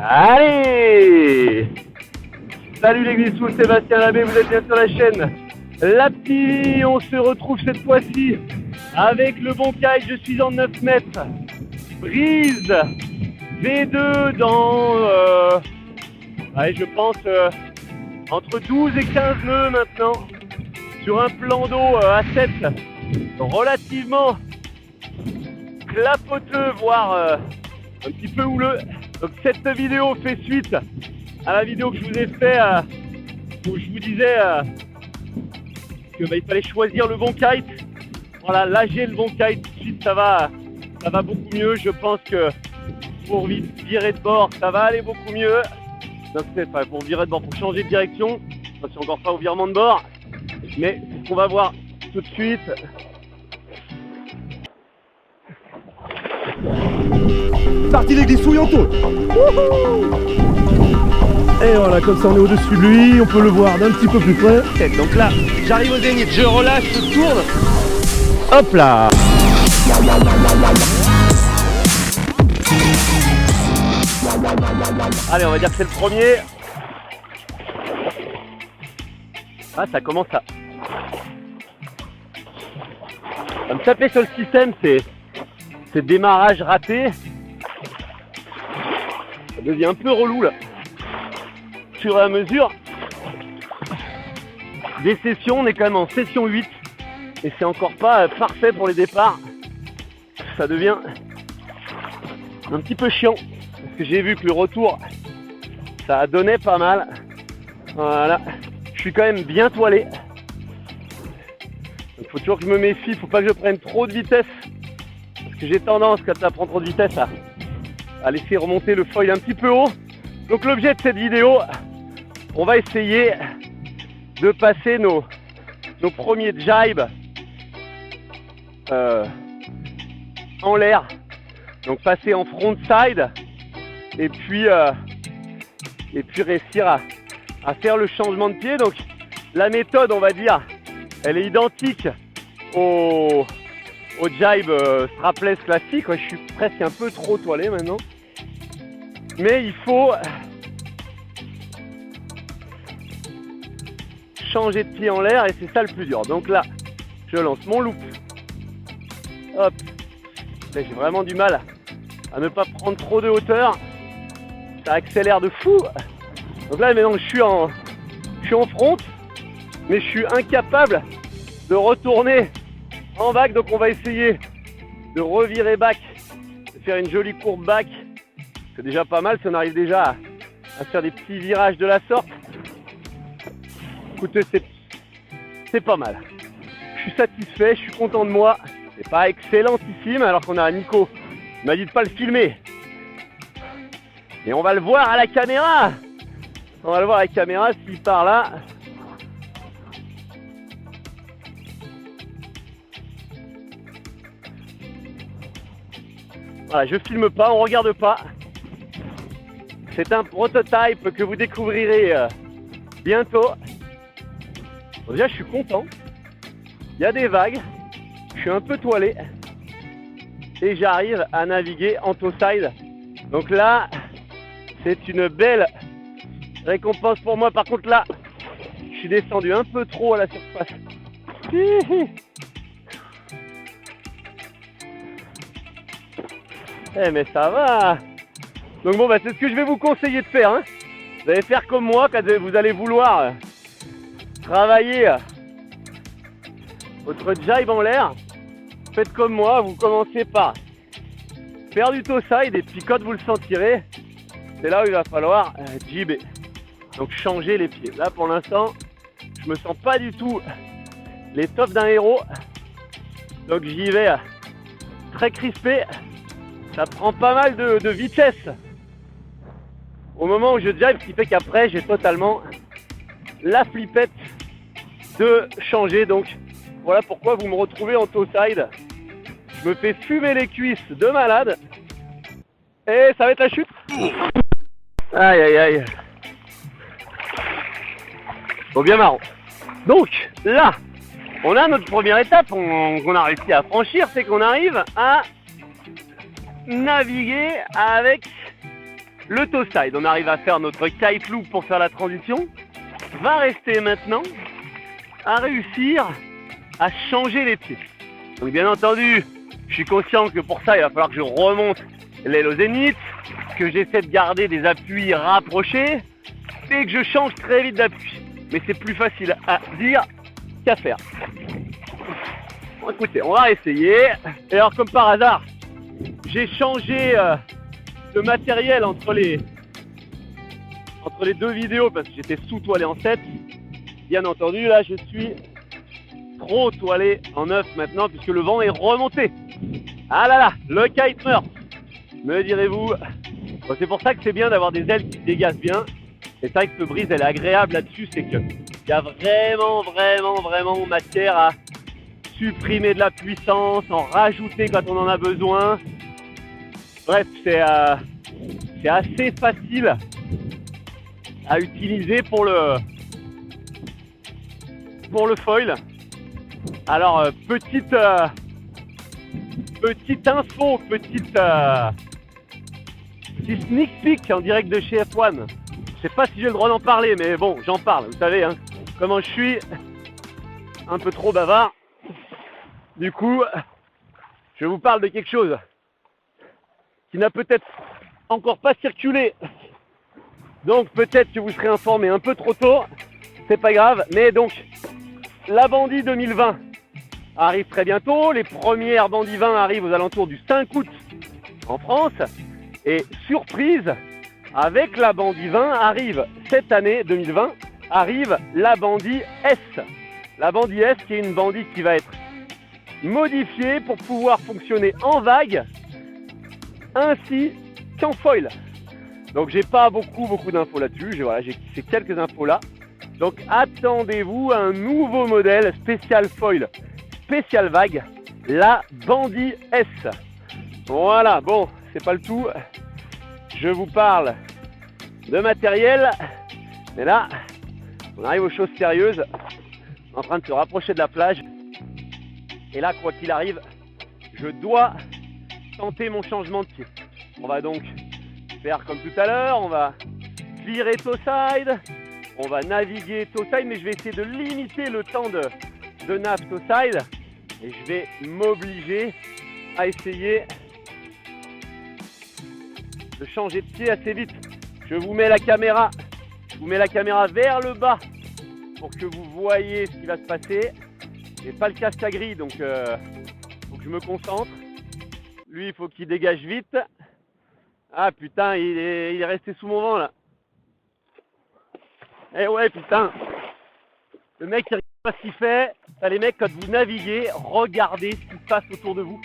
Allez! Salut les Glissous, Sébastien Labbé, vous êtes bien sur la chaîne Lab TV. On se retrouve cette fois-ci avec le bon kite. Je suis en 9 mètres. Brise V2 dans, je pense, entre 12 et 15 nœuds maintenant. Sur un plan d'eau à 7, relativement clapoteux, voire un petit peu houleux. Donc cette vidéo fait suite à la vidéo que je vous ai fait où je vous disais que il fallait choisir le bon kite. Voilà, là j'ai le bon kite, tout de suite ça va beaucoup mieux. Je pense que pour virer de bord, ça va aller beaucoup mieux. Donc c'est pour virer de bord, pour changer de direction. Je ne suis encore pas au virement de bord, mais c'est ce qu'on va voir tout de suite. Parti les glissouilles en tôle. Et voilà, comme ça on est au-dessus de lui, on peut le voir d'un petit peu plus près. Donc là, j'arrive au zénith, je relâche, je tourne. Hop là. Allez, on va dire que c'est le premier. Ah, ça commence à me taper sur le système, c'est démarrage raté. Ça devient un peu relou là. Fur et à mesure des sessions, on est quand même en session 8 et c'est encore pas parfait pour les départs. Ça devient un petit peu chiant parce que j'ai vu que le retour ça a donné pas mal. Voilà, je suis quand même bien toilé. Il faut toujours que je me méfie, faut pas que je prenne trop de vitesse parce que j'ai tendance quand ça prend trop de vitesse à laisser remonter le foil un petit peu haut. Donc l'objet de cette vidéo, on va essayer de passer nos premiers jibes en l'air. Donc passer en frontside et puis réussir à faire le changement de pied. Donc la méthode, on va dire, elle est identique au jibe strapless classique. Ouais, je suis presque un peu trop toilé maintenant. Mais il faut changer de pied en l'air et c'est ça le plus dur. Donc là, je lance mon loop. Hop. Là, j'ai vraiment du mal à ne pas prendre trop de hauteur. Ça accélère de fou. Donc là, maintenant, je suis en front, mais je suis incapable de retourner en back. Donc on va essayer de revirer back, de faire une jolie courbe back. C'est déjà pas mal si on arrive déjà à faire des petits virages de la sorte. Écoutez, c'est pas mal. Je suis satisfait, je suis content de moi. C'est pas excellentissime alors qu'on a Nico. Il m'a dit de pas le filmer. Et on va le voir à la caméra. On va le voir à la caméra s'il part là. Voilà, je filme pas, on regarde pas. C'est un prototype que vous découvrirez bientôt. Bon, déjà, je suis content. Il y a des vagues. Je suis un peu toilé. Et j'arrive à naviguer en toe side. Donc là, c'est une belle récompense pour moi. Par contre, là, je suis descendu un peu trop à la surface. Eh mais ça va. Donc bon, c'est ce que je vais vous conseiller de faire. Hein. Vous allez faire comme moi quand vous allez vouloir travailler votre jibe en l'air. Faites comme moi, vous commencez par faire du toe side et puis quand vous le sentirez, c'est là où il va falloir jibber. Donc changer les pieds. Là pour l'instant, je me sens pas du tout l'étoffe d'un héros. Donc j'y vais très crispé. Ça prend pas mal de vitesse au moment où je jibe, ce qui fait qu'après j'ai totalement la flippette de changer. Donc voilà pourquoi vous me retrouvez en toe side. Je me fais fumer les cuisses de malade et ça va être la chute. Aïe aïe aïe. Bon, bien marrant. Donc là, on a notre première étape qu'on a réussi à franchir, c'est qu'on arrive à naviguer avec Le toe side, on arrive à faire notre kite loop pour faire la transition. Va rester maintenant à réussir à changer les pieds. Donc bien entendu, je suis conscient que pour ça, il va falloir que je remonte l'aile au zénith, que j'essaie de garder des appuis rapprochés et que je change très vite d'appui. Mais c'est plus facile à dire qu'à faire. Bon, écoutez, on va essayer. Et alors comme par hasard, j'ai changé de matériel entre les deux vidéos parce que j'étais sous-toilé en 7. Bien entendu, là je suis trop toilé en 9 maintenant puisque le vent est remonté. Ah là là, le kite meurt, me direz-vous. Bon, c'est pour ça que c'est bien d'avoir des ailes qui se dégagent bien. Et c'est vrai que ce brise, elle est agréable là-dessus, c'est qu'il y a vraiment matière à supprimer de la puissance, en rajouter quand on en a besoin. Bref, c'est assez facile à utiliser pour le foil. Alors, petite info, petit sneak peek en direct de chez F1. Je sais pas si j'ai le droit d'en parler, mais bon, j'en parle. Vous savez, hein, comment je suis, un peu trop bavard. Du coup, je vous parle de quelque chose qui n'a peut-être encore pas circulé. Donc peut-être que vous serez informé un peu trop tôt. C'est pas grave. Mais donc, la Bandit 2020 arrive très bientôt. Les premières Bandit 20 arrivent aux alentours du 5 août en France. Et surprise, avec la Bandit 20 arrive cette année 2020, arrive la Bandit S. La Bandit S qui est une Bandit qui va être modifiée pour pouvoir fonctionner en vague ainsi qu'en foil. Donc j'ai pas beaucoup d'infos là-dessus, j'ai ces quelques infos là. Donc attendez-vous à un nouveau modèle spécial foil, spécial vague, la Bandit S. Voilà, bon, c'est pas le tout. Je vous parle de matériel, mais là, on arrive aux choses sérieuses. On est en train de se rapprocher de la plage. Et là, quoi qu'il arrive, je dois tenter mon changement de pied. On va donc faire comme tout à l'heure, on va virer toe side, on va naviguer toe side, mais je vais essayer de limiter le temps de nav toe side. Et je vais m'obliger à essayer de changer de pied assez vite. Je vous mets la caméra vers le bas pour que vous voyez ce qui va se passer. J'ai pas le casque à gris, donc faut que je me concentre. Lui, il faut qu'il dégage vite. Ah putain, il est resté sous mon vent là. Eh ouais putain. Le mec il regarde pas ce qu'il fait. Ça, les mecs, quand vous naviguez, regardez ce qui se passe autour de vous.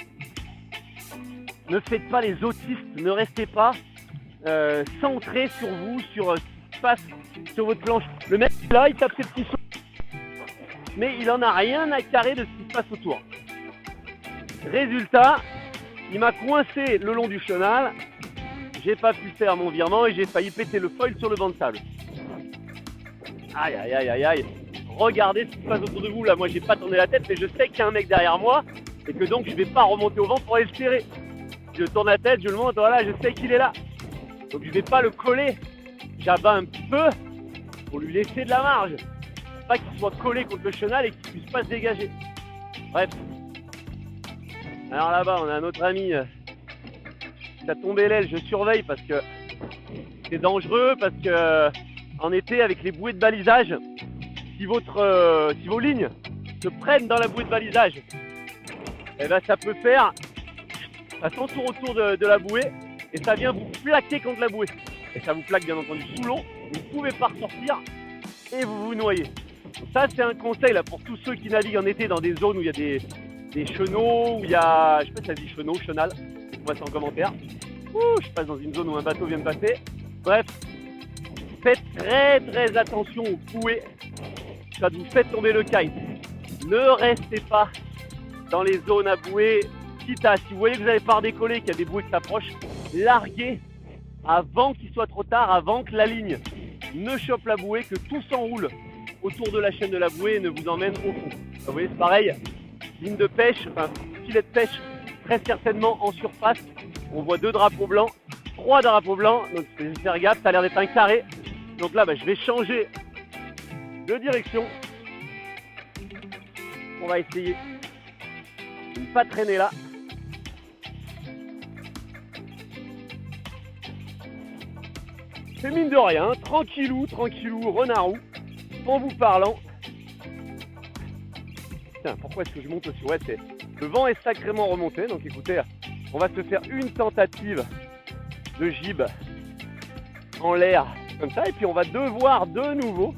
Ne faites pas les autistes, ne restez pas centrés sur vous, sur ce qui se passe sur votre planche. Le mec là, il tape ses petits sauts, mais il en a rien à carrer de ce qui se passe autour. Résultat, il m'a coincé le long du chenal, j'ai pas pu faire mon virement et j'ai failli péter le foil sur le banc de sable. Aïe aïe aïe aïe aïe. Regardez ce qui se passe autour de vous là, moi j'ai pas tourné la tête mais je sais qu'il y a un mec derrière moi et que donc je vais pas remonter au vent pour aller le serrer. Je tourne la tête, je le monte, voilà, je sais qu'il est là. Donc je vais pas le coller, j'abats un petit peu pour lui laisser de la marge. Pas qu'il soit collé contre le chenal et qu'il puisse pas se dégager. Bref. Alors là-bas, on a un autre ami qui a tombé l'aile, je surveille parce que c'est dangereux, parce que en été, avec les bouées de balisage, si vos lignes se prennent dans la bouée de balisage, eh ben, ça peut faire, ça s'entoure autour de la bouée et ça vient vous plaquer contre la bouée. Et ça vous plaque bien entendu sous l'eau, vous ne pouvez pas ressortir et vous vous noyez. Donc ça c'est un conseil là, pour tous ceux qui naviguent en été dans des zones où il y a des chenaux, où il y a, je sais pas si ça dit chenaux, chenal, dites-moi ça en commentaire. Je passe dans une zone où un bateau vient de passer. Bref, faites très attention aux bouées quand vous faites tomber le kite. Ne restez pas dans les zones à bouée. Quitte à, si vous voyez que vous avez pas redécollé, qu'il y a des bouées qui s'approchent, larguez avant qu'il soit trop tard, avant que la ligne ne chope la bouée, que tout s'enroule autour de la chaîne de la bouée et ne vous emmène au fond. Vous voyez, c'est pareil, ligne de pêche, enfin filet de pêche, très certainement en surface. On voit deux drapeaux blancs, 3 drapeaux blancs, donc je vais faire gaffe, ça a l'air d'être un carré. Donc là, je vais changer de direction. On va essayer de ne pas traîner là. C'est mine de rien, tranquillou, renard-roux, en vous parlant. Tiens, pourquoi est-ce que je monte aussi? Ouais, le vent est sacrément remonté, donc écoutez, on va se faire une tentative de gibes en l'air, comme ça, et puis on va devoir de nouveau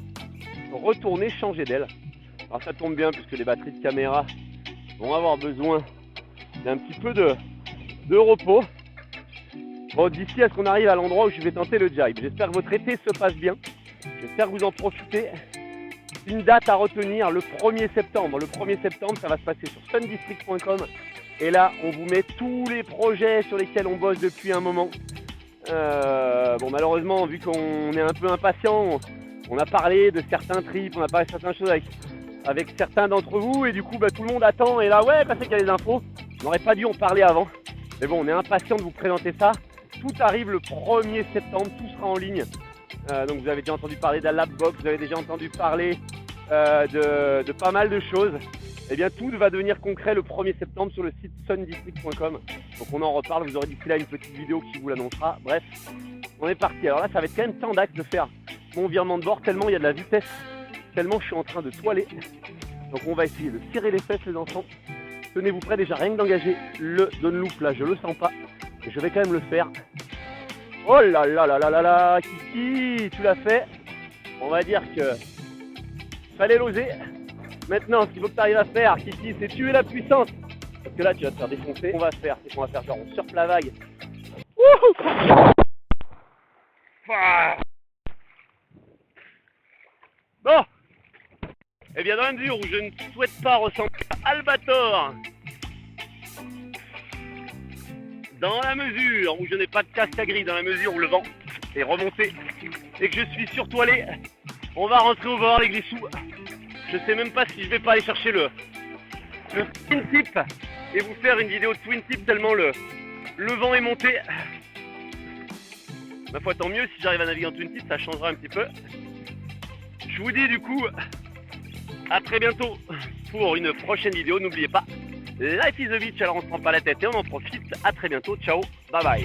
retourner, changer d'aile. Alors ça tombe bien, puisque les batteries de caméra vont avoir besoin d'un petit peu de repos. Bon, d'ici à ce qu'on arrive à l'endroit où je vais tenter le jibe. J'espère que votre été se passe bien. J'espère que vous en profitez. Une date à retenir, le 1er septembre. Le 1er septembre, ça va se passer sur sundistrict.com. Et là, on vous met tous les projets sur lesquels on bosse depuis un moment. Bon, malheureusement, vu qu'on est un peu impatient, on a parlé de certains trips, on a parlé de certaines choses avec certains d'entre vous. Et du coup, tout le monde attend. Et là, ouais, c'est qu'il y a les infos. On n'aurait pas dû en parler avant. Mais bon, on est impatient de vous présenter ça. Tout arrive le 1er septembre, tout sera en ligne. Donc vous avez déjà entendu parler d'Alapbox, vous avez déjà entendu parler de pas mal de choses. Eh bien tout va devenir concret le 1er septembre sur le site sundistrict.com. Donc on en reparle, vous aurez d'ici là une petite vidéo qui vous l'annoncera. Bref, on est parti. Alors là ça va être quand même tendax de faire mon virement de bord tellement il y a de la vitesse, tellement je suis en train de toiler. Donc on va essayer de tirer les fesses les enfants. Tenez-vous prêts déjà, rien que d'engager le downloop là, je le sens pas. Et je vais quand même le faire. Oh là là là là là là, Kiki, tu l'as fait. On va dire que fallait l'oser. Maintenant, ce qu'il faut que tu arrives à faire, Kiki, c'est tuer la puissance. Parce que là, tu vas te faire défoncer. Ce qu'on va faire, c'est qu'on va faire genre on surfe la vague. Wouhou! Bon. Eh bien, dans la mesure où je ne souhaite pas ressembler à Albator, dans la mesure où je n'ai pas de casque à gris, dans la mesure où le vent est remonté et que je suis surtoilé, on va rentrer au bord les glissous. Je sais même pas si je vais pas aller chercher le twin tip et vous faire une vidéo de twin tip tellement le vent est monté. Ma foi, tant mieux, si j'arrive à naviguer en twin tip, ça changera un petit peu. Je vous dis du coup à très bientôt pour une prochaine vidéo. N'oubliez pas, life is a beach, alors on se prend pas la tête et on en profite. À très bientôt, ciao, bye bye.